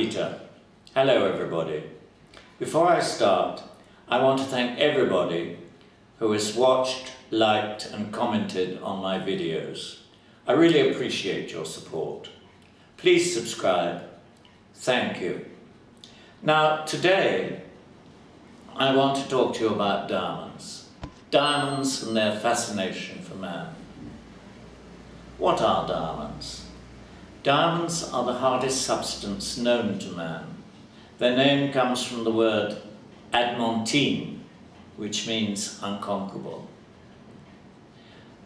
Peter. Hello everybody. Before I start, I want to thank everybody who has watched, liked and commented on my videos. I really appreciate your support. Please subscribe. Thank you. Now today I want to talk to you about diamonds. Diamonds and their fascination for man. What are diamonds? Diamonds are the hardest substance known to man. Their name comes from the word adamantine, which means unconquerable.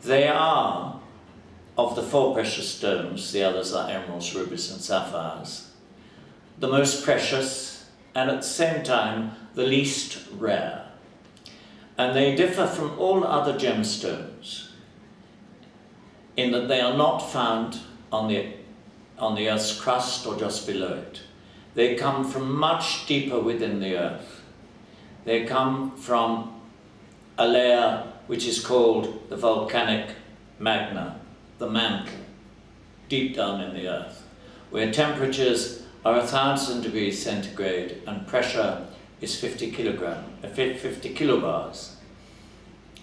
They are, of the four precious stones, the others are emeralds, rubies and sapphires, the most precious and at the same time the least rare. And they differ from all other gemstones in that they are not found on the Earth's crust or just below it. They come from much deeper within the Earth. They come from a layer which is called the volcanic magma, the mantle, deep down in the Earth, where temperatures are 1,000 degrees centigrade and pressure is 50 kilobars.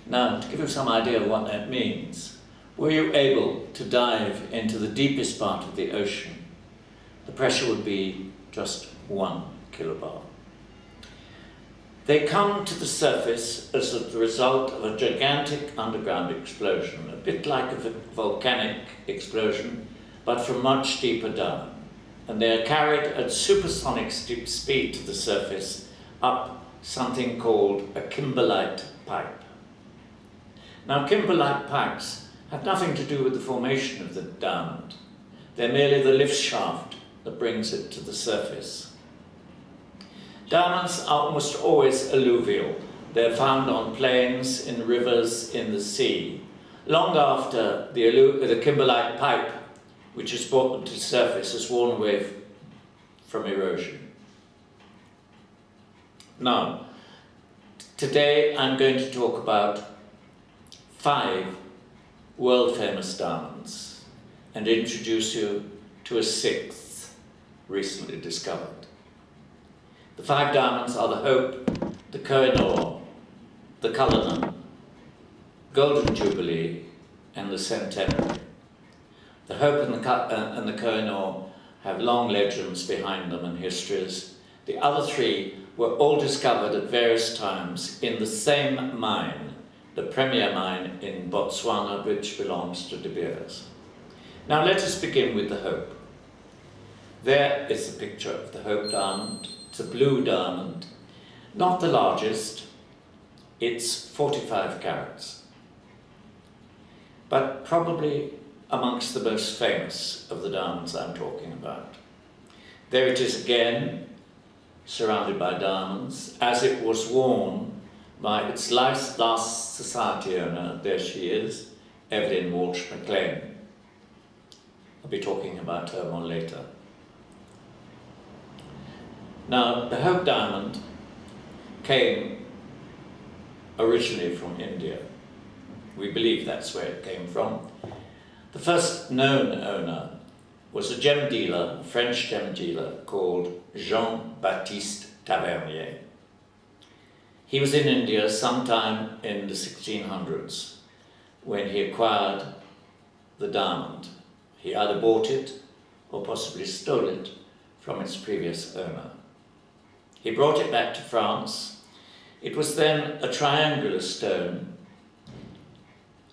Now, to give you some idea of what that means, were you able to dive into the deepest part of the ocean, the pressure would be just 1 kilobar. They come to the surface as a result of a gigantic underground explosion, a bit like a volcanic explosion, but from much deeper down. And they are carried at supersonic speed to the surface up something called a kimberlite pipe. Now, kimberlite pipes have nothing to do with the formation of the diamond. They're merely the lift shaft that brings it to the surface. Diamonds are almost always alluvial. They're found on plains, in rivers, in the sea, long after the kimberlite pipe, which has brought them to the surface, has worn away from erosion. Now, today I'm going to talk about 5 world-famous diamonds and introduce you to a 6th recently discovered. The 5 diamonds are the Hope, the Koh-i-Noor, the Cullinan, Golden Jubilee and the Centenary. The Hope and the Koh-i-Noor have long legends behind them and histories. The other 3 were all discovered at various times in the same mine, the premier mine in Botswana, which belongs to De Beers. Now let us begin with the Hope. There is a picture of the Hope diamond. It's a blue diamond, not the largest, it's 45 carats, but probably amongst the most famous of the diamonds I'm talking about. There it is again, surrounded by diamonds, as it was worn by its last society owner. There she is, Evelyn Walsh McLean. I'll be talking about her more later. Now, the Hope diamond came originally from India. We believe that's where it came from. The first known owner was a gem dealer, a French gem dealer called Jean-Baptiste Tavernier. He was in India sometime in the 1600s when he acquired the diamond. He either bought it or possibly stole it from its previous owner. He brought it back to France. It was then a triangular stone,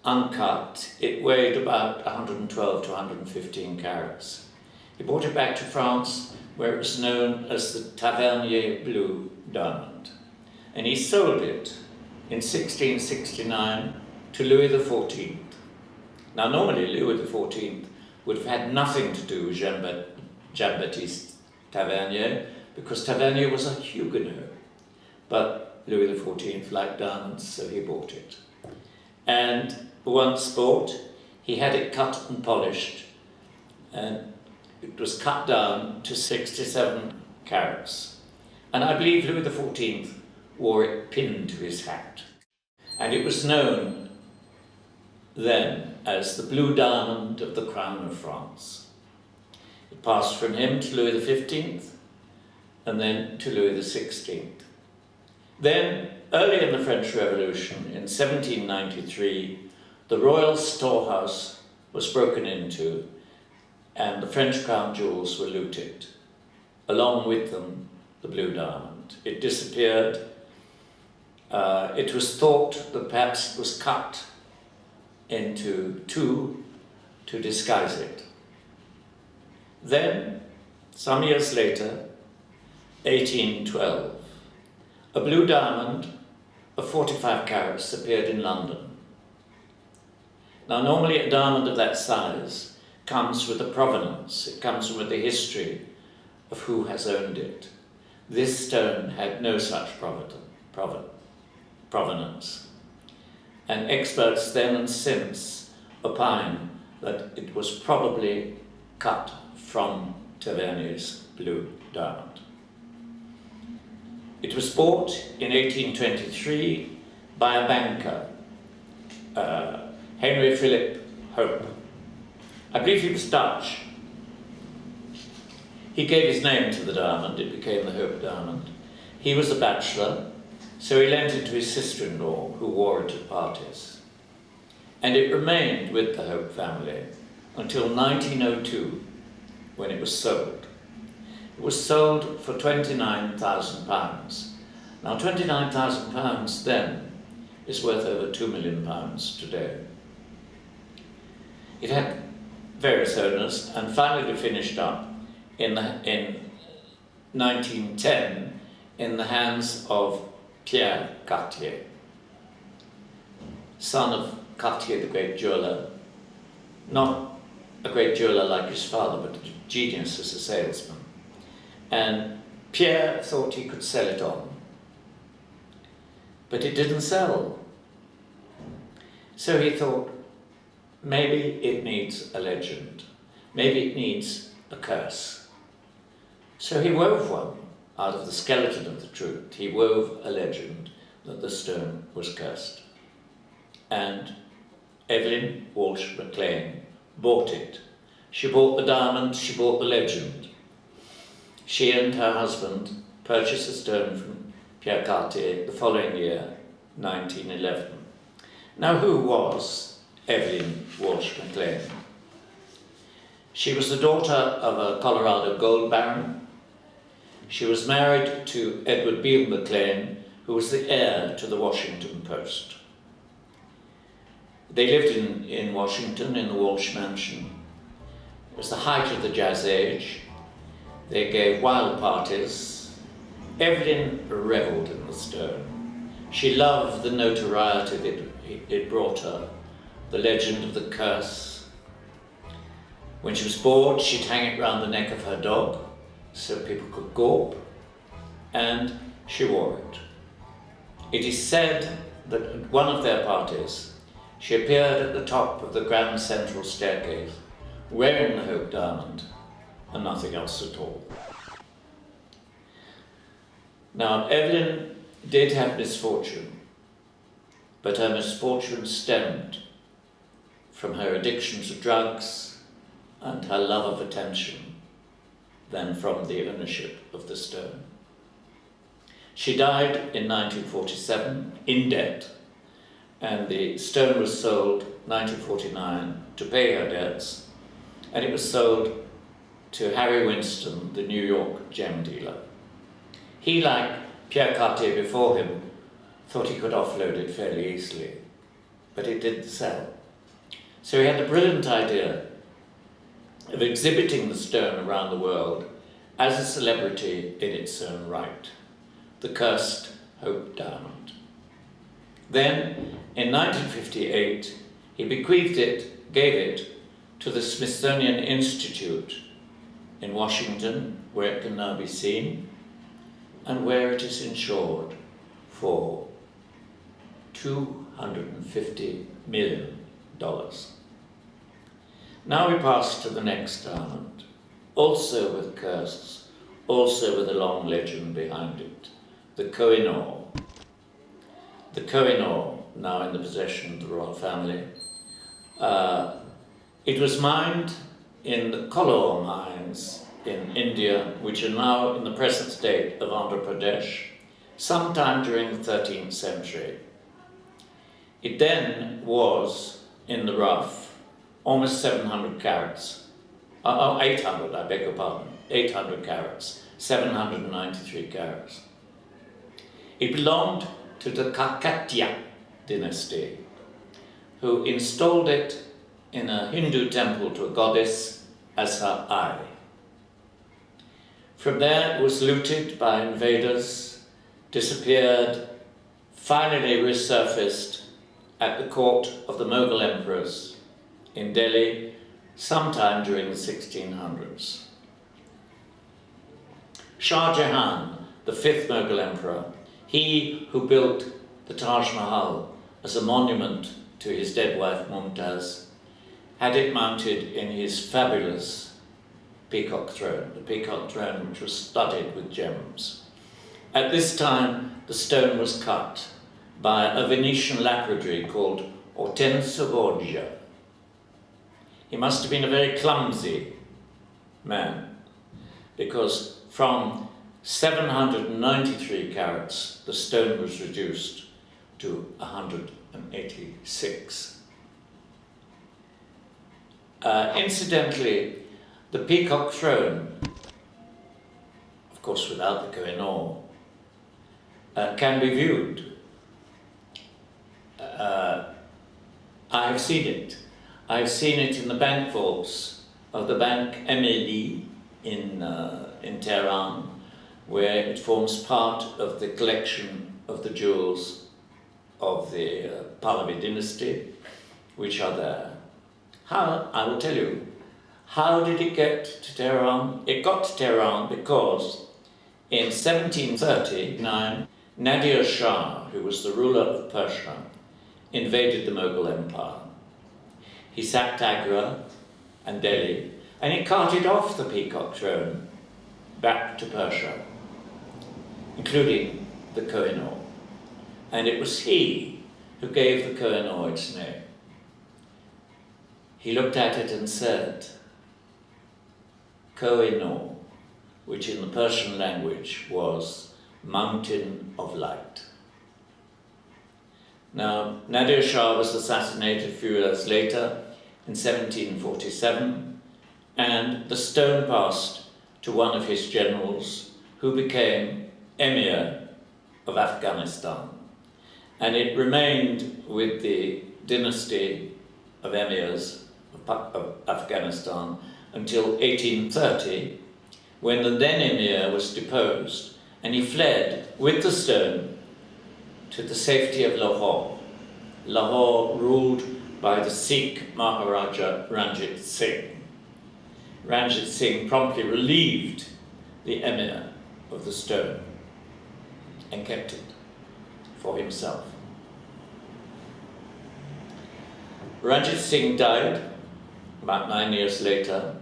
uncut. It weighed about 112 to 115 carats. He brought it back to France where it was known as the Tavernier Blue Diamond. And he sold it in 1669 to Louis XIV. Now normally Louis XIV would have had nothing to do with Jean-Baptiste Tavernier because Tavernier was a Huguenot. But Louis XIV liked diamonds, so he bought it. And once bought, he had it cut and polished, and it was cut down to 67 carats. And I believe Louis XIV wore it pinned to his hat. And it was known then as the Blue Diamond of the Crown of France. It passed from him to Louis XV, and then to Louis XVI. Then, early in the French Revolution, in 1793, the royal storehouse was broken into and the French crown jewels were looted. Along with them, the blue diamond. It disappeared. It was thought that perhaps it was cut into two to disguise it. Then, some years later, 1812, a blue diamond of 45 carats appeared in London. Now, normally a diamond of that size comes with a provenance. It comes with the history of who has owned it. This stone had no such provenance. And experts then and since opine that it was probably cut from Tavernier's blue diamond. It was bought in 1823 by a banker, Henry Philip Hope. I believe he was Dutch. He gave his name to the diamond. It became the Hope diamond. He was a bachelor, so he lent it to his sister-in-law, who wore it at parties. And it remained with the Hope family until 1902, when it was sold. It was sold for £29,000. Now, £29,000 then is worth over £2 million today. It had various owners and finally finished up in 1910 in the hands of Pierre Cartier, son of Cartier, the great jeweller, not a great jeweller like his father, but a genius as a salesman. And Pierre thought he could sell it on, but it didn't sell. So he thought, maybe it needs a legend. Maybe it needs a curse. So he wove one out of the skeleton of the truth. He wove a legend that the stone was cursed. And Evelyn Walsh McLean bought it. She bought the diamond, she bought the legend. She and her husband purchased the stone from Pierre Cartier the following year, 1911. Now, who was Evelyn Walsh McLean? She was the daughter of a Colorado gold baron. She was married to Edward Beale McLean, who was the heir to the Washington Post. They lived in Washington, in the Walsh Mansion. It was the height of the Jazz Age. They gave wild parties. Evelyn revelled in the stone. She loved the notoriety that it brought her, the legend of the curse. When she was bored, she'd hang it round the neck of her dog so people could gawp, and she wore it. It is said that at one of their parties, she appeared at the top of the grand central staircase, wearing the Hope diamond and nothing else at all. Now, Evelyn did have misfortune, but her misfortune stemmed from her addiction to drugs and her love of attention than from the ownership of the stone. She died in 1947 in debt, and the stone was sold 1949 to pay her debts, and it was sold to Harry Winston, the New York gem dealer. He, like Pierre Cartier before him, thought he could offload it fairly easily, but it didn't sell. So he had the brilliant idea of exhibiting the stone around the world as a celebrity in its own right, the cursed Hope diamond. Then, in 1958, he bequeathed it, gave it, to the Smithsonian Institute in Washington, where it can now be seen, and where it is insured for $250 million. Now we pass to the next diamond, also with curses, also with a long legend behind it, the Koh-i-Noor. The Koh-i-Noor, now in the possession of the royal family. It was mined in the Koh-i-Noor mines in India, which are now in the present state of Andhra Pradesh, sometime during the 13th century. It then was, in the rough, almost 700 carats. 800, I beg your pardon, 800 carats, 793 carats. It belonged to the Kakatiya dynasty, who installed it in a Hindu temple to a goddess as her eye. From there it was looted by invaders, disappeared, finally resurfaced at the court of the Mughal emperors in Delhi sometime during the 1600s. Shah Jahan, the fifth Mughal emperor, he who built the Taj Mahal as a monument to his dead wife Mumtaz, had it mounted in his fabulous peacock throne, the peacock throne which was studded with gems. At this time, the stone was cut by a Venetian lapidary called Ortenso Borgia. He must have been a very clumsy man, because from 793 carats, the stone was reduced to 186. Incidentally, the peacock throne, of course without the Koh-i-Noor, can be viewed. I have seen it. I have seen it in the bank vaults of the Bank Emeli in Tehran, where it forms part of the collection of the jewels of the Pahlavi dynasty, which are there. How? I will tell you. How did it get to Tehran? It got to Tehran because in 1739, Nadir Shah, who was the ruler of Persia, invaded the Mughal Empire. He sacked Agra and Delhi, and he carted off the peacock throne back to Persia, including the Koh-i-Noor. And it was he who gave the Koh-i-Noor its name. He looked at it and said, Koh-i-Noor, which in the Persian language was Mountain of Light. Now, Nadir Shah was assassinated a few years later in 1747, and the stone passed to one of his generals, who became Emir of Afghanistan. And it remained with the dynasty of emirs of Afghanistan until 1830, when the then emir was deposed, and he fled with the stone to the safety of Lahore. Lahore ruled by the Sikh Maharaja Ranjit Singh. Ranjit Singh promptly relieved the emir of the stone and kept it for himself. Ranjit Singh died about 9 years later.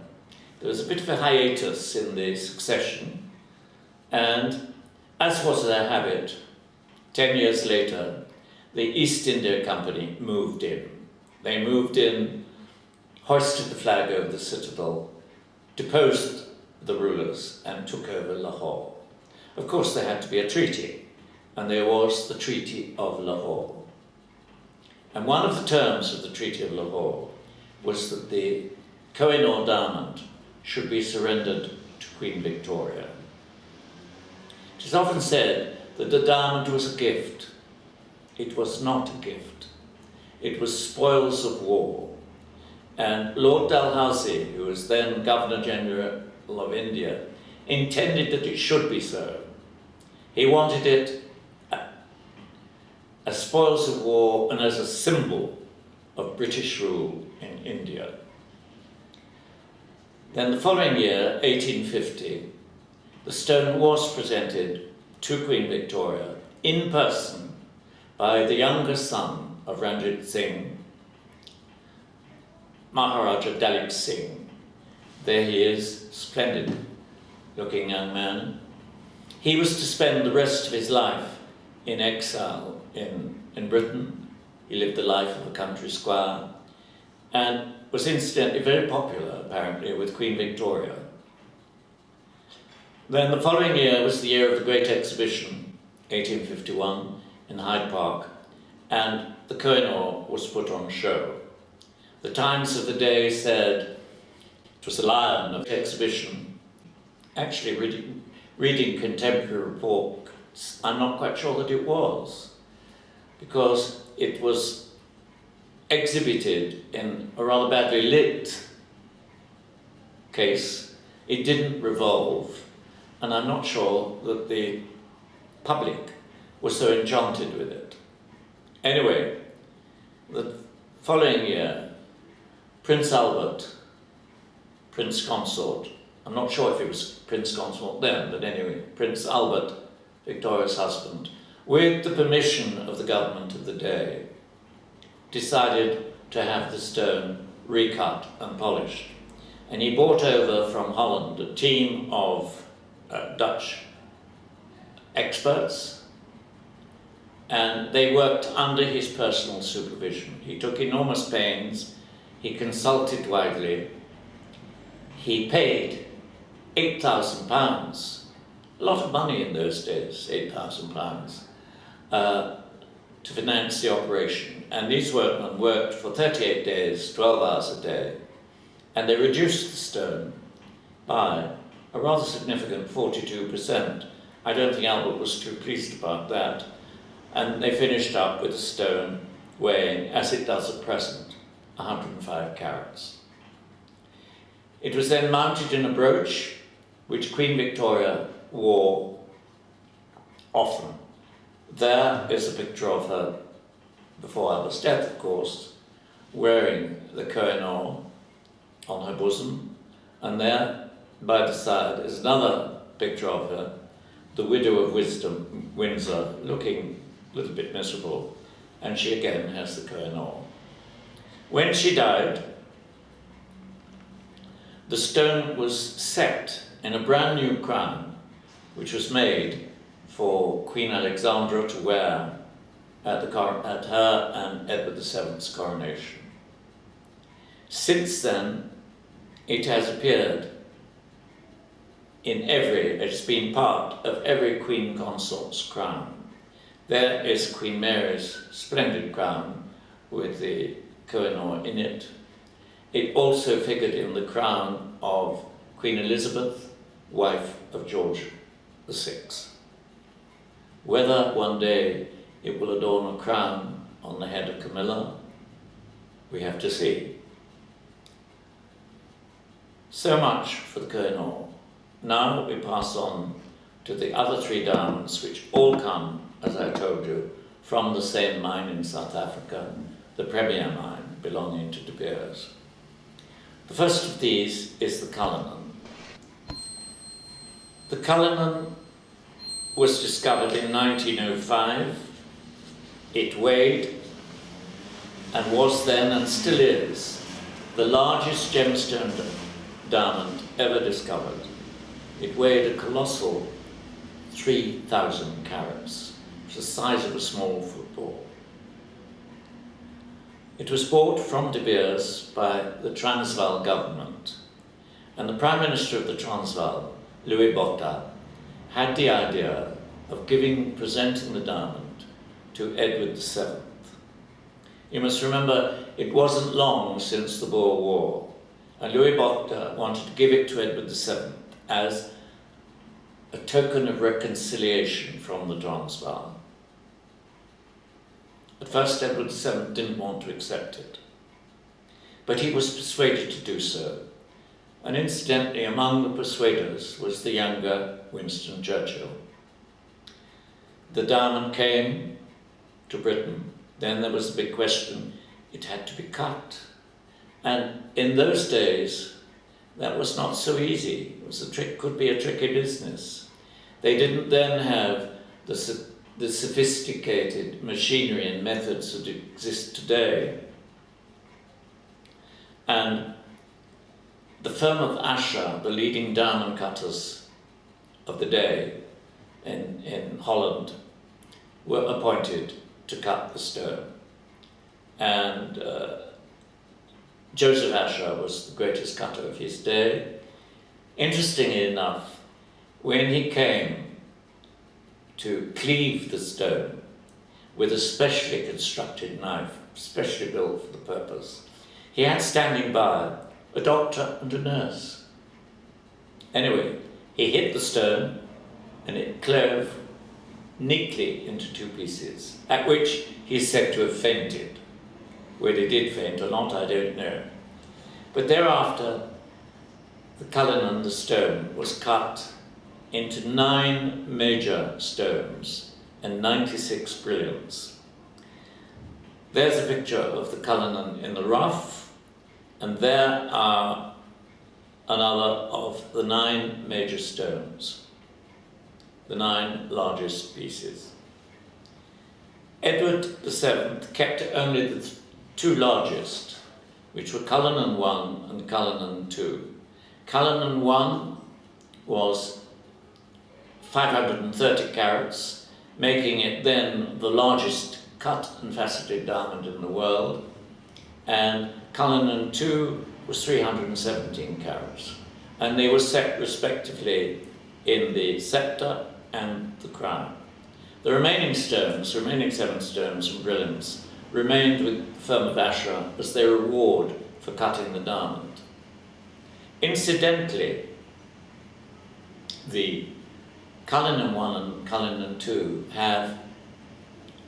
There was a bit of a hiatus in the succession, and as was their habit, 10 years later, the East India Company moved in. They moved in, hoisted the flag over the citadel, deposed the rulers, and took over Lahore. Of course, there had to be a treaty, and there was the Treaty of Lahore. And one of the terms of the Treaty of Lahore was that the Koh-i-Noor diamond should be surrendered to Queen Victoria. It is often said that the diamond was a gift. It was not a gift. It was spoils of war. And Lord Dalhousie, who was then Governor General of India, intended that it should be so. He wanted it as spoils of war and as a symbol of British rule in India. Then the following year, 1850, the stone was presented to Queen Victoria in person by the younger son of Ranjit Singh, Maharaja Dalip Singh. There he is, splendid looking young man. He was to spend the rest of his life in exile in Britain. He lived the life of a country squire and was incidentally very popular, apparently, with Queen Victoria. Then the following year was the year of the Great Exhibition, 1851, in Hyde Park, and the Koh-i-Noor was put on show. The Times of the day said it was the lion of the exhibition. Actually, reading contemporary reports, I'm not quite sure that it was, because it was exhibited in a rather badly lit case. It didn't revolve, and I'm not sure that the public was so enchanted with it. Anyway, the following year, Prince Albert, Prince Consort, I'm not sure if it was Prince Consort then, but anyway, Prince Albert, Victoria's husband, with the permission of the government of the day, decided to have the stone recut and polished. And he brought over from Holland a team of Dutch experts, and they worked under his personal supervision. He took enormous pains, he consulted widely, he paid £8,000, a lot of money in those days, £8,000, to finance the operation. And these workmen worked for 38 days, 12 hours a day, and they reduced the stone by a rather significant 42%. I don't think Albert was too pleased about that. And they finished up with a stone weighing, as it does at present, 105 carats. It was then mounted in a brooch which Queen Victoria wore often. There is a picture of her before Albert's death, of course, wearing the Koh-i-Noor on her bosom, and there by the side is another picture of her, the Widow of Wisdom, Windsor, looking a little bit miserable, and she again has the Koh-i-Noor. When she died, the stone was set in a brand new crown, which was made for Queen Alexandra to wear at her and Edward VII's coronation. Since then, it has appeared it's been part of every Queen Consort's crown. There is Queen Mary's splendid crown with the Koh-i-Noor in it. It also figured in the crown of Queen Elizabeth, wife of George VI. Whether one day it will adorn a crown on the head of Camilla, we have to see. So much for the Koh-i-Noor. Now we pass on to the other three diamonds, which all come, as I told you, from the same mine in South Africa, the Premier mine belonging to De Beers. The first of these is the Cullinan. The Cullinan was discovered in 1905. It weighed and was then and still is the largest gemstone diamond ever discovered. It weighed a colossal 3,000 carats, which is the size of a small football. It was bought from De Beers by the Transvaal government, and the Prime Minister of the Transvaal, Louis Botha, had the idea of presenting the diamond to Edward VII. You must remember, it wasn't long since the Boer War, and Louis Botha wanted to give it to Edward VII as a token of reconciliation from the Transvaal. At first, Edward VII didn't want to accept it, but he was persuaded to do so. And incidentally, among the persuaders was the younger Winston Churchill. The diamond came to Britain. Then there was the big question, it had to be cut. And in those days, that was not so easy. Could be a tricky business. They didn't then have the sophisticated machinery and methods that exist today. And the firm of Asscher, the leading diamond cutters of the day in Holland, were appointed to cut the stone. And Joseph Asscher was the greatest cutter of his day. Interestingly enough, when he came to cleave the stone with a specially constructed knife, specially built for the purpose, he had standing by a doctor and a nurse. Anyway, he hit the stone and it clove neatly into two pieces, at which he is said to have fainted. Whether he did faint or not, I don't know. But thereafter, the Cullinan, the stone, was cut into 9 major stones and 96 brilliants. There's a picture of the Cullinan in the rough, and there are another of the 9 major stones, the 9 largest pieces. Edward VII kept only the 2 largest, which were Cullinan I and Cullinan II. Cullinan I was 530 carats, making it then the largest cut and faceted diamond in the world, and Cullinan II was 317 carats, and they were set respectively in the scepter and the crown. The remaining stones, the remaining 7 stones and brilliants, remained with the firm of Asscher as their reward for cutting the diamond. Incidentally, the Cullinan I and Cullinan II have,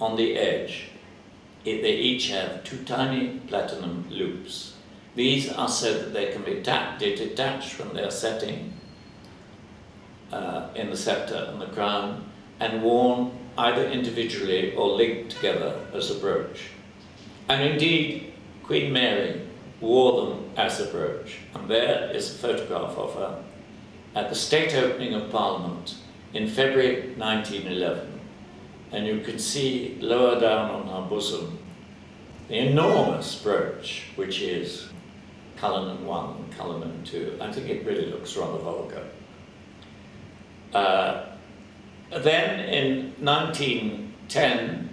on the edge, they each have 2 tiny platinum loops. These are so that they can be detached from their setting in the scepter and the crown and worn either individually or linked together as a brooch. And indeed, Queen Mary wore them as a brooch. And there is a photograph of her at the state opening of Parliament in February 1911. And you can see lower down on her bosom the enormous brooch, which is Cullinan I and Cullinan II. I think it really looks rather vulgar. Then in 1910,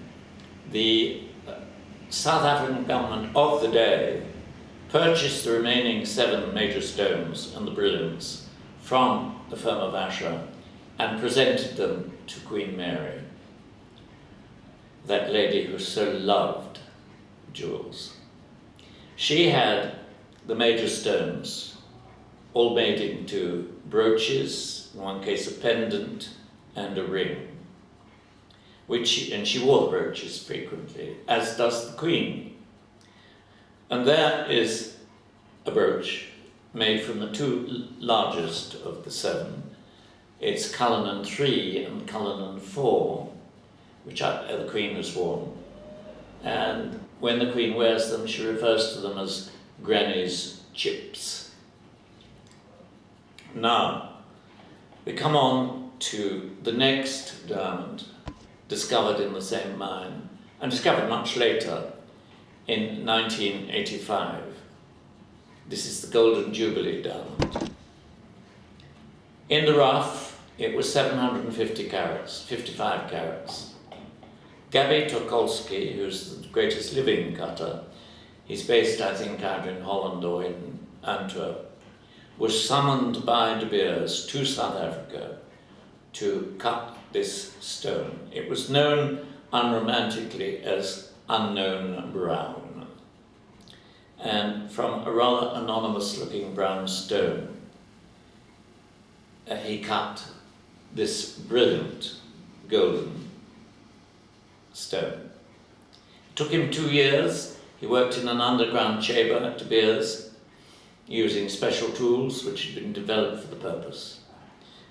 the South African government of the day purchased the remaining 7 major stones and the brilliants from the firm of Asscher and presented them to Queen Mary, that lady who so loved jewels. She had the major stones all made into brooches, in one case a pendant and a ring, and she wore the brooches frequently, as does the Queen. And there is a brooch made from the 2 largest of the 7. It's Cullinan III and Cullinan IV, which the Queen has worn. And when the Queen wears them, she refers to them as Granny's chips. Now, we come on to the next diamond, discovered in the same mine, and discovered much later in 1985. This is the Golden Jubilee diamond. In the rough, it was 750 carats, 55 carats. Gabi Tolkowsky, who's the greatest living cutter, he's based, I think, either in Holland or in Antwerp, was summoned by De Beers to South Africa to cut this stone. It was known unromantically as unknown brown. And from a rather anonymous looking brown stone, he cut this brilliant golden stone. It took him 2 years. He worked in an underground chamber at De Beers, using special tools which had been developed for the purpose.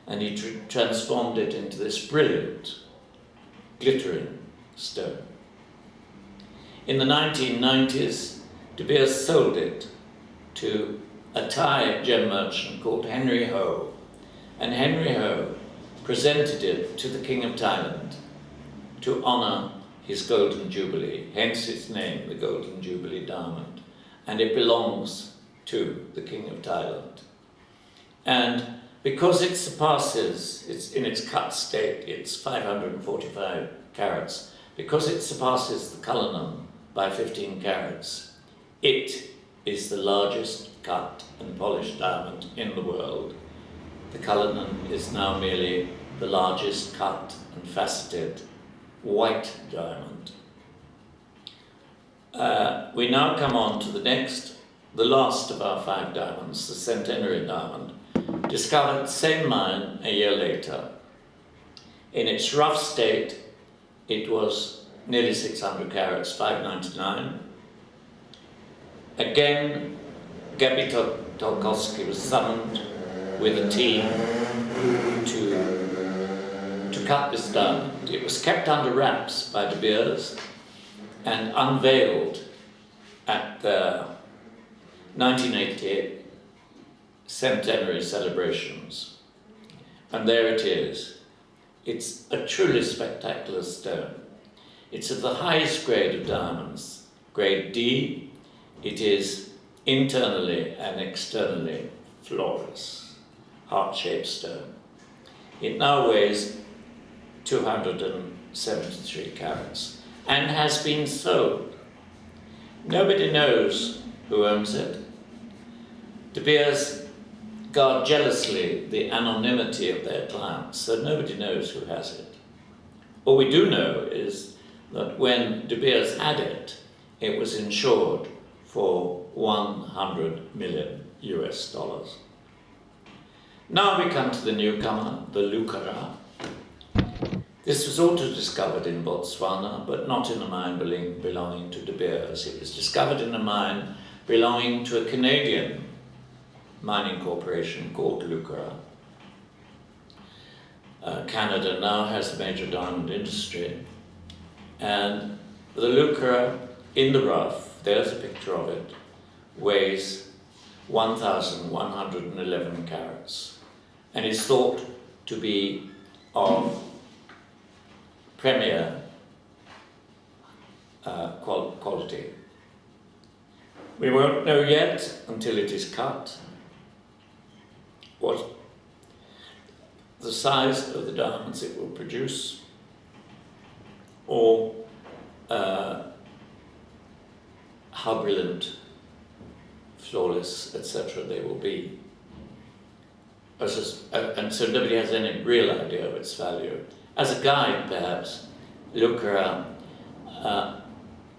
And he transformed it into this brilliant, glittering stone. In the 1990s, De Beers sold it to a Thai gem merchant called Henry Ho. And Henry Ho presented it to the King of Thailand to honor his Golden Jubilee, hence its name, the Golden Jubilee diamond. And it belongs to the King of Thailand. And because it surpasses, it's in its cut state, it's 545 carats, because it surpasses the Cullinan by 15 carats, it is the largest cut and polished diamond in the world, The Cullinan is now merely the largest cut and faceted white diamond. We now come on to the last of our 5 diamonds, the Centenary diamond, discovered same mine a year later. In its rough state, it was nearly 600 carats, 599. Again, Gabi Tolkowsky was summoned with a team to cut this diamond. It was kept under wraps by De Beers and unveiled at the 1988 Centenary celebrations. And there it is. It's a truly spectacular stone. It's of the highest grade of diamonds, grade D. It is internally and externally flawless, heart-shaped stone. It now weighs 273 carats and has been sold. Nobody knows who owns it. De Beers guard jealously the anonymity of their clients, so nobody knows who has it. All we do know is that when De Beers had it, it was insured for $100 million US. Now we come to the newcomer, the Lucara. This was also discovered in Botswana, but not in a mine belonging to De Beers. It was discovered in a mine belonging to a Canadian mining corporation called Lucara. Canada now has a major diamond industry, and the Lucara in the rough, there's a picture of it, weighs 1,111 carats and is thought to be of premier quality. We won't know yet until it is cut what the size of the diamonds it will produce, or how brilliant, flawless, etc. they will be. And so nobody has any real idea of its value. As a guide, perhaps, Lucara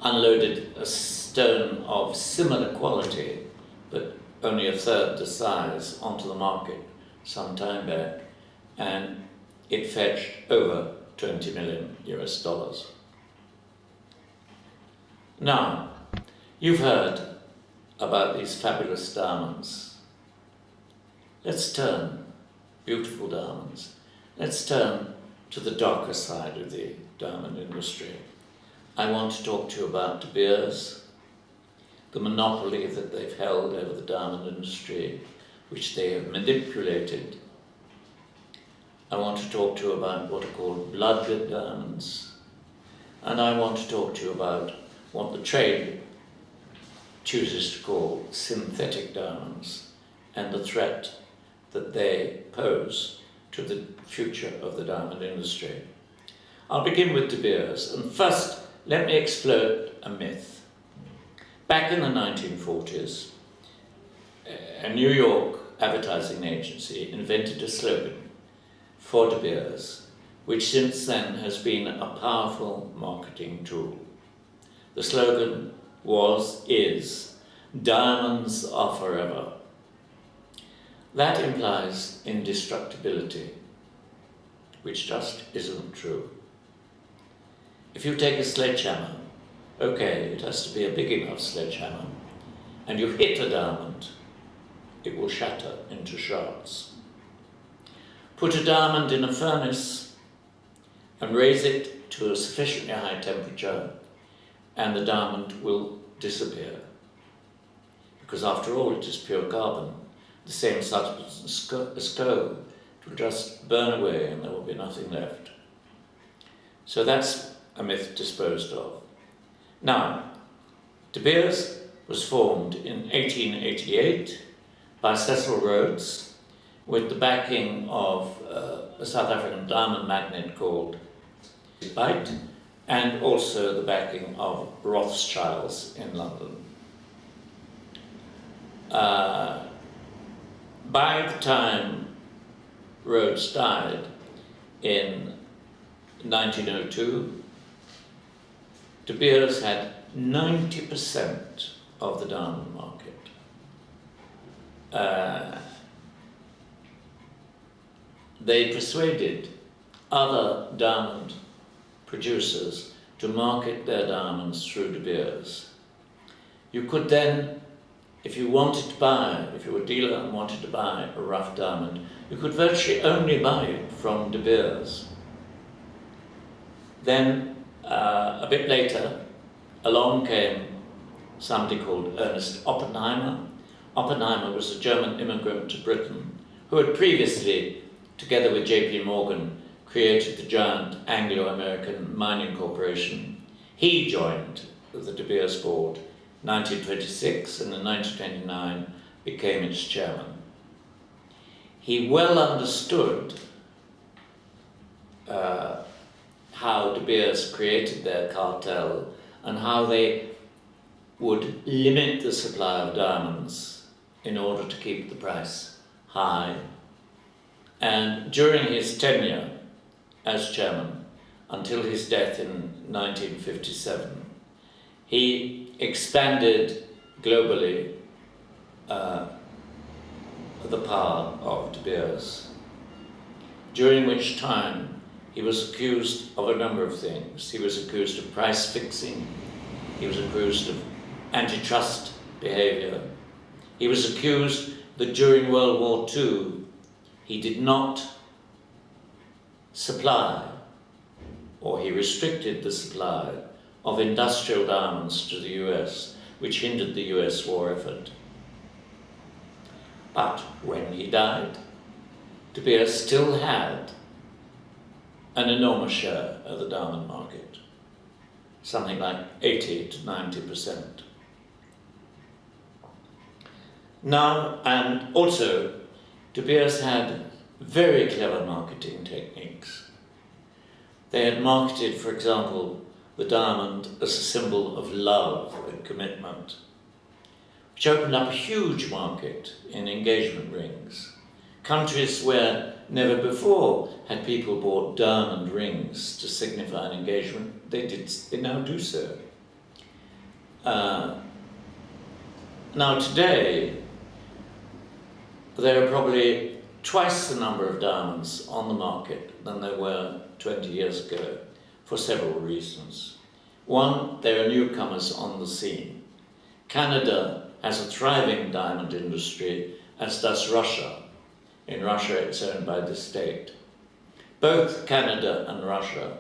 unloaded a stone of similar quality, but only a third the size, onto the market some time back, and it fetched over $20 million US. Now, you've heard about these fabulous diamonds. Let's turn, beautiful diamonds, let's turn to the darker side of the diamond industry. I want to talk to you about De Beers, the monopoly that they've held over the diamond industry, which they have manipulated. I want to talk to you about what are called blood-red diamonds, and I want to talk to you about what the trade chooses to call synthetic diamonds and the threat that they pose to the future of the diamond industry. I'll begin with De Beers, and first let me explode a myth. Back in the 1940s, a New York advertising agency invented a slogan for De Beers, which since then has been a powerful marketing tool. The slogan is, "Diamonds are forever." That implies indestructibility, which just isn't true. If you take a sledgehammer, okay, it has to be a big enough sledgehammer, and you hit a diamond, it will shatter into shards. Put a diamond in a furnace and raise it to a sufficiently high temperature, and the diamond will disappear. Because after all, it is pure carbon, the same substance as coal. It will just burn away and there will be nothing left. So that's a myth disposed of. Now, De Beers was formed in 1888 by Cecil Rhodes with the backing of a South African diamond magnate called Reside, and also the backing of Rothschilds in London. By the time Rhodes died in 1902, De Beers had 90% of the diamond market. They persuaded other diamond producers to market their diamonds through De Beers. You could then, if you wanted to buy, if you were a dealer and wanted to buy a rough diamond, you could virtually only buy it from De Beers. Then, a bit later, along came somebody called Ernest Oppenheimer. Oppenheimer was a German immigrant to Britain who had previously, together with J.P. Morgan, created the giant Anglo-American Mining Corporation. He joined the De Beers board in 1926 and in 1929 became its chairman. He well understood how De Beers created their cartel and how they would limit the supply of diamonds in order to keep the price high. And during his tenure as chairman, until his death in 1957, he expanded globally the power of De Beers, during which time he was accused of a number of things. He was accused of price fixing, he was accused of antitrust behavior, he was accused that during World War II he did not supply, or he restricted the supply of industrial diamonds to the US, which hindered the US war effort. But when he died, De Beers still had an enormous share of the diamond market, something like 80 to 90%. Now, and also, De Beers had very clever marketing techniques. They had marketed, for example, the diamond as a symbol of love and commitment, which opened up a huge market in engagement rings. Countries where never before had people bought diamond rings to signify an engagement, they now do so. Now today, there are probably twice the number of diamonds on the market than there were 20 years ago, for several reasons. One, there are newcomers on the scene. Canada has a thriving diamond industry, as does Russia. In Russia, it's owned by the state. Both Canada and Russia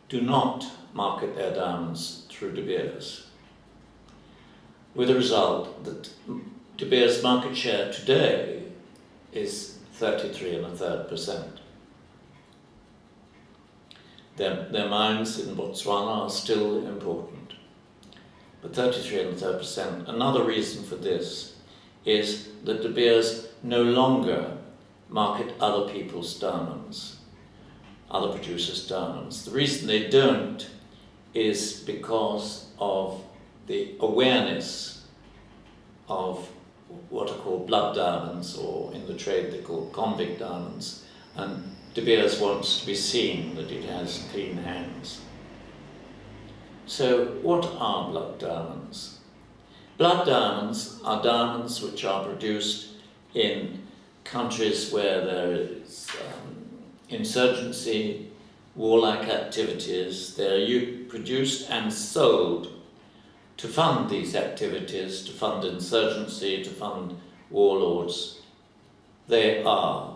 do not market their diamonds through De Beers, with the result that De Beers' market share today is 33.33%. Their mines in Botswana are still important, but 33.33%. Another reason for this is that De Beers no longer market other people's diamonds, other producers' diamonds. The reason they don't is because of the awareness of what are called blood diamonds, or in the trade they're called convict diamonds, and De Beers wants to be seen that it has clean hands. So what are blood diamonds? Blood diamonds are diamonds which are produced in countries where there is insurgency, warlike activities. They're produced and sold to fund these activities, to fund insurgency, to fund warlords. They are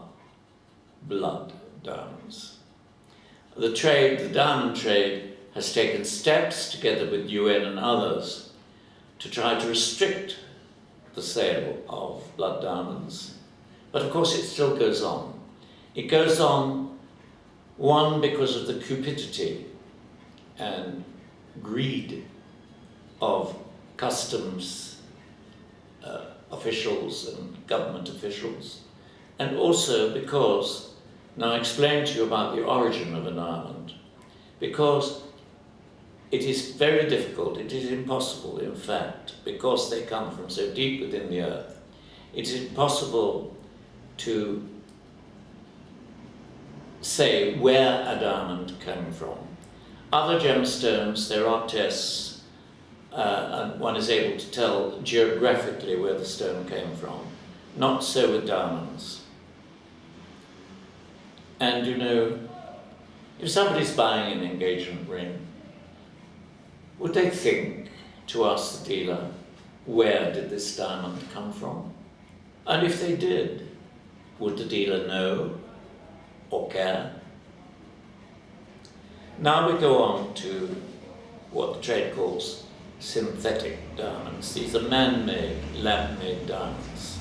blood diamonds. The trade, the diamond trade, has taken steps, together with UN and others, to try to restrict the sale of blood diamonds. But of course it still goes on. It goes on, one, because of the cupidity and greed of customs officials and government officials, and also because, now I explain to you about the origin of a diamond, because it is very difficult, it is impossible in fact, because they come from so deep within the earth, it is impossible to say where a diamond came from. Other gemstones, there are tests, and one is able to tell geographically where the stone came from. Not so with diamonds. And you know, if somebody's buying an engagement ring, would they think to ask the dealer, where did this diamond come from? And if they did, would the dealer know or care? Now we go on to what the trade calls synthetic diamonds. These are man-made, lab-made diamonds.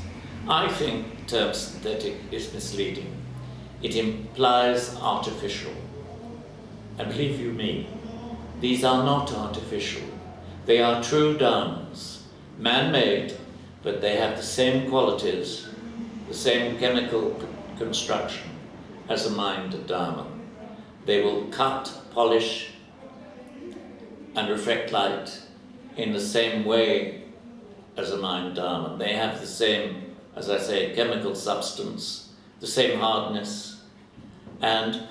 I think the term synthetic is misleading. It implies artificial. And believe you me, these are not artificial. They are true diamonds, man-made, but they have the same qualities, the same chemical construction as a mined diamond. They will cut, polish, and reflect light in the same way as a mined diamond. They have the same, as I say, chemical substance, the same hardness, and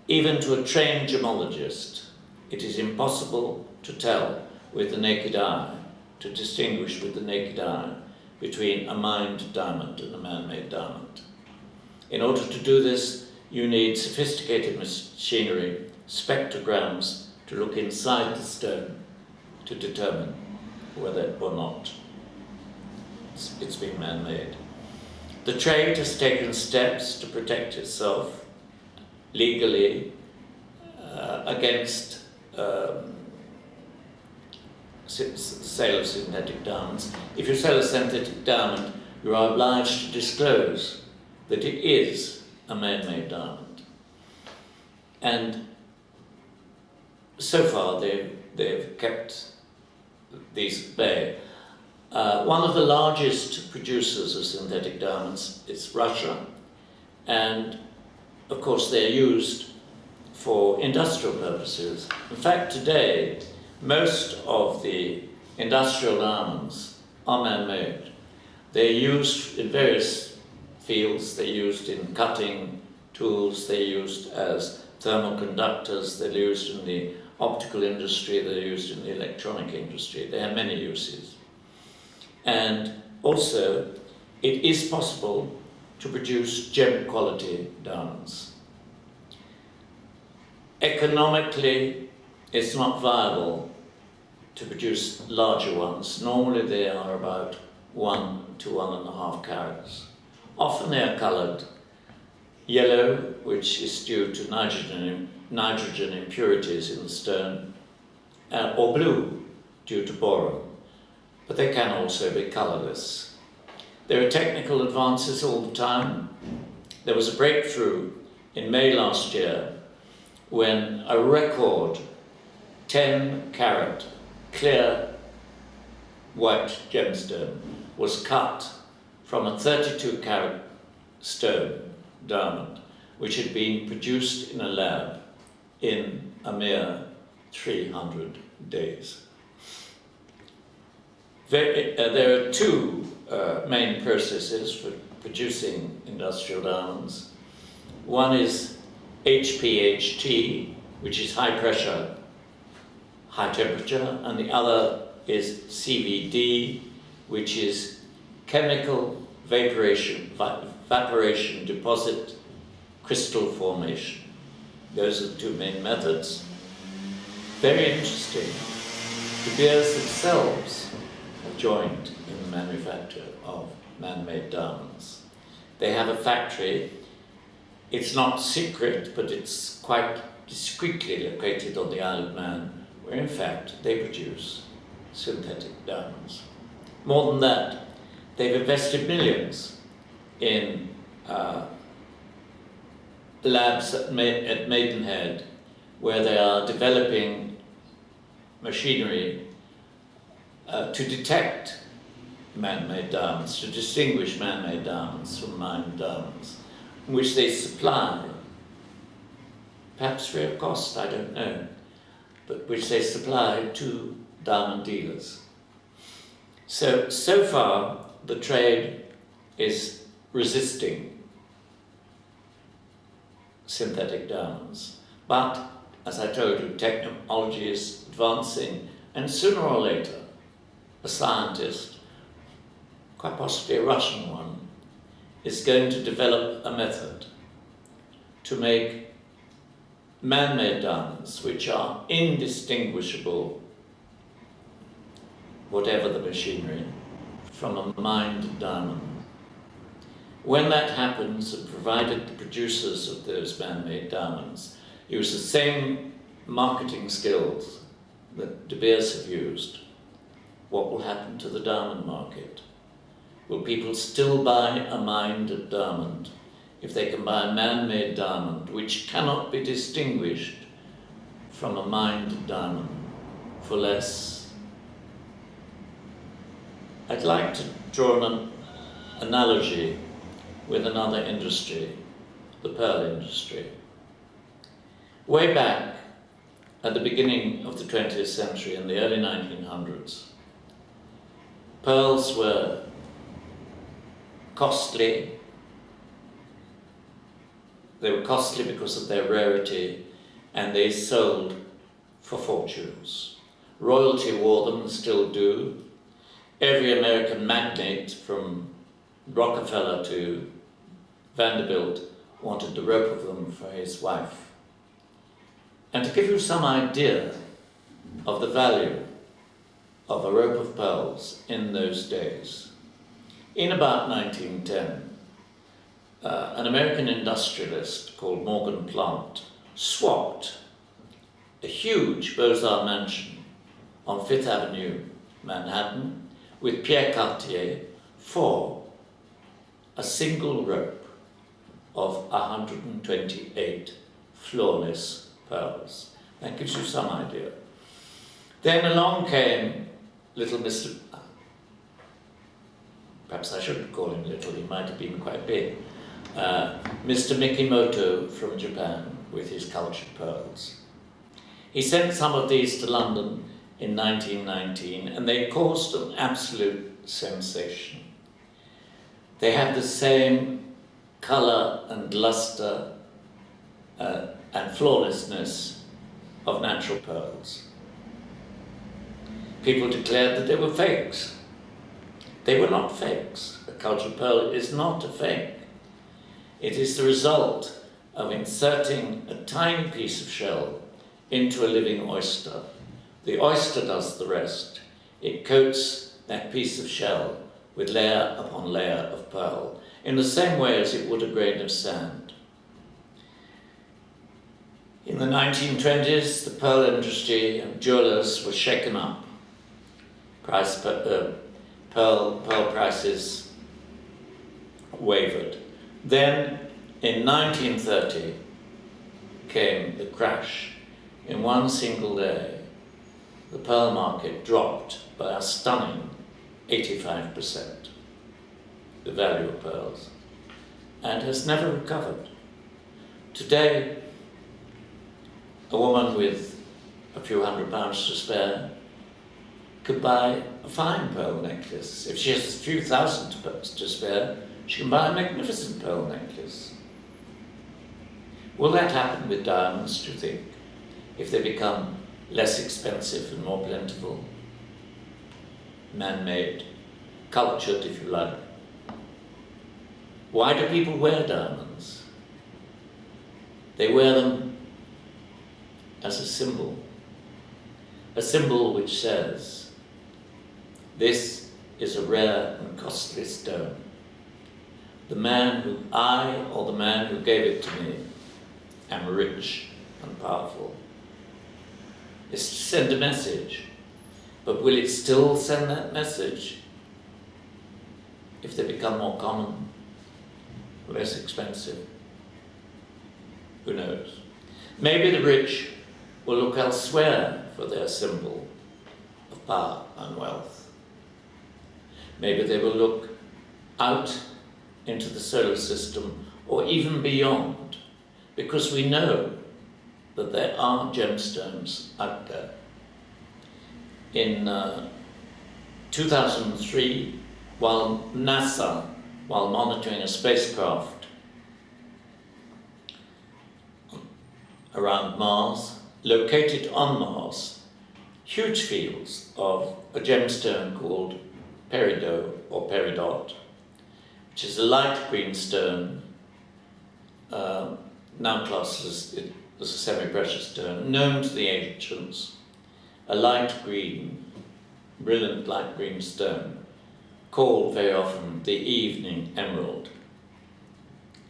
even to a trained gemologist, it is impossible to tell with the naked eye, to distinguish with the naked eye between a mined diamond and a man-made diamond. In order to do this, you need sophisticated machinery, spectrograms, to look inside the stone to determine whether or not it's been man-made. The trade has taken steps to protect itself legally against sale of synthetic diamonds. If you sell a synthetic diamond, you are obliged to disclose that it is a man-made diamond. And so far they've kept these at bay. One of the largest producers of synthetic diamonds is Russia, and of course they're used for industrial purposes. In fact, today, most of the industrial diamonds are man-made. They're used in various fields. They're used in cutting tools, they're used as thermal conductors, they're used in the optical industry, they're used in the electronic industry. They have many uses. And also, it is possible to produce gem quality diamonds. Economically, it's not viable to produce larger ones. Normally they are about 1 to 1.5 carats. Often they are coloured yellow, which is due to nitrogen impurities in the stone, or blue, due to boron. But they can also be colourless. There are technical advances all the time. There was a breakthrough in May last year when a record 10 carat clear white gemstone was cut from a 32 carat stone diamond, which had been produced in a lab in a mere 300 days. There are two main processes for producing industrial diamonds. One is HPHT, which is high pressure, high temperature, and the other is CVD, which is chemical evaporation deposit crystal formation. Those are the two main methods. Very interesting. De Beers themselves have joined in the manufacture of man-made diamonds. They have a factory. It's not secret, but it's quite discreetly located on the Isle of Man, where in fact they produce synthetic diamonds. More than that, they've invested millions in labs at Maidenhead, where they are developing machinery to detect man-made diamonds, to distinguish man-made diamonds from mined diamonds, which they supply, perhaps free of cost, I don't know, but which they supply to diamond dealers. So far, the trade is resisting synthetic diamonds. But, as I told you, technology is advancing, and sooner or later, a scientist, quite possibly a Russian one, is going to develop a method to make man-made diamonds which are indistinguishable, whatever the machinery, from a mined diamond. When that happens, and provided the producers of those man-made diamonds use the same marketing skills that De Beers have used, what will happen to the diamond market? Will people still buy a mined diamond if they can buy a man-made diamond which cannot be distinguished from a mined diamond for less? I'd like to draw an analogy with another industry, the pearl industry. Way back at the beginning of the 20th century, in the early 1900s, pearls were costly. They were costly because of their rarity, and they sold for fortunes. Royalty wore them, still do. Every American magnate, from Rockefeller to Vanderbilt, wanted the rope of them for his wife. And to give you some idea of the value of a rope of pearls in those days, in about 1910, an American industrialist called Morgan Plant swapped a huge Beaux-Arts mansion on Fifth Avenue, Manhattan, with Pierre Cartier for a single rope of 128 flawless pearls. That gives you some idea. Then along came little Mr. Perhaps I shouldn't call him little, he might have been quite big. Mr. Mikimoto from Japan with his cultured pearls. He sent some of these to London in 1919, and they caused an absolute sensation. They had the same colour and lustre and flawlessness of natural pearls. People declared that they were fakes. They were not fakes. A cultured pearl is not a fake. It is the result of inserting a tiny piece of shell into a living oyster. The oyster does the rest. It coats that piece of shell with layer upon layer of pearl, in the same way as it would a grain of sand. In the 1920s, the pearl industry and jewelers were shaken up. Pearl prices wavered. Then, in 1930, came the crash. In one single day, the pearl market dropped by a stunning 85%, the value of pearls, and has never recovered. Today, a woman with a few £100s to spare could buy a fine pearl necklace. If she has a few thousand to spare, she can buy a magnificent pearl necklace. Will that happen with diamonds, do you think, if they become less expensive and more plentiful? Man-made, cultured, if you like. Why do people wear diamonds? They wear them as a symbol which says, this is a rare and costly stone. The man who or the man who gave it to me, am rich and powerful. It's to send a message, but will it still send that message if they become more common, less expensive? Who knows? Maybe the rich will look elsewhere for their symbol of power and wealth. Maybe they will look out into the solar system or even beyond, because we know that there are gemstones out there. In 2003, while NASA, while monitoring a spacecraft, around Mars, located on Mars, huge fields of a gemstone called peridot or peridot, which is a light green stone, now classed as a semi-precious stone, known to the ancients, a light green, brilliant light green stone, called very often the evening emerald.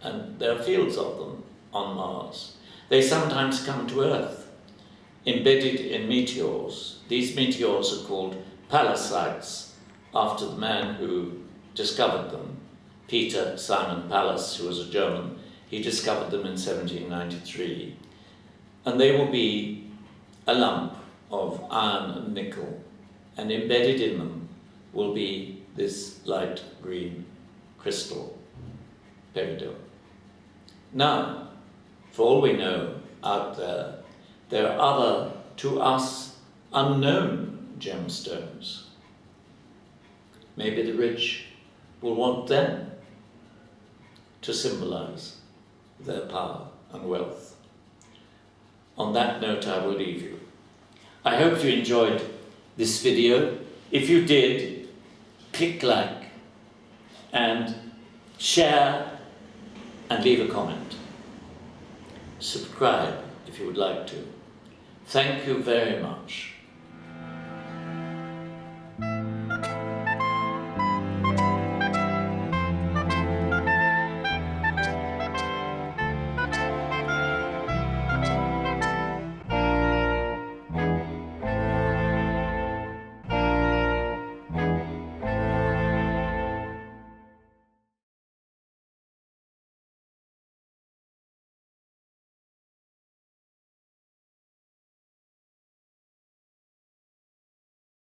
And there are fields of them on Mars. They sometimes come to Earth, embedded in meteors. These meteors are called pallasites, after the man who discovered them, Peter Simon Pallas, who was a German. He discovered them in 1793. And they will be a lump of iron and nickel, and embedded in them will be this light green crystal, peridot. Now, for all we know out there, there are other, to us, unknown gemstones. Maybe the rich will want them to symbolize their power and wealth. On that note, I will leave you. I hope you enjoyed this video. If you did, click like and share and leave a comment. Subscribe if you would like to. Thank you very much.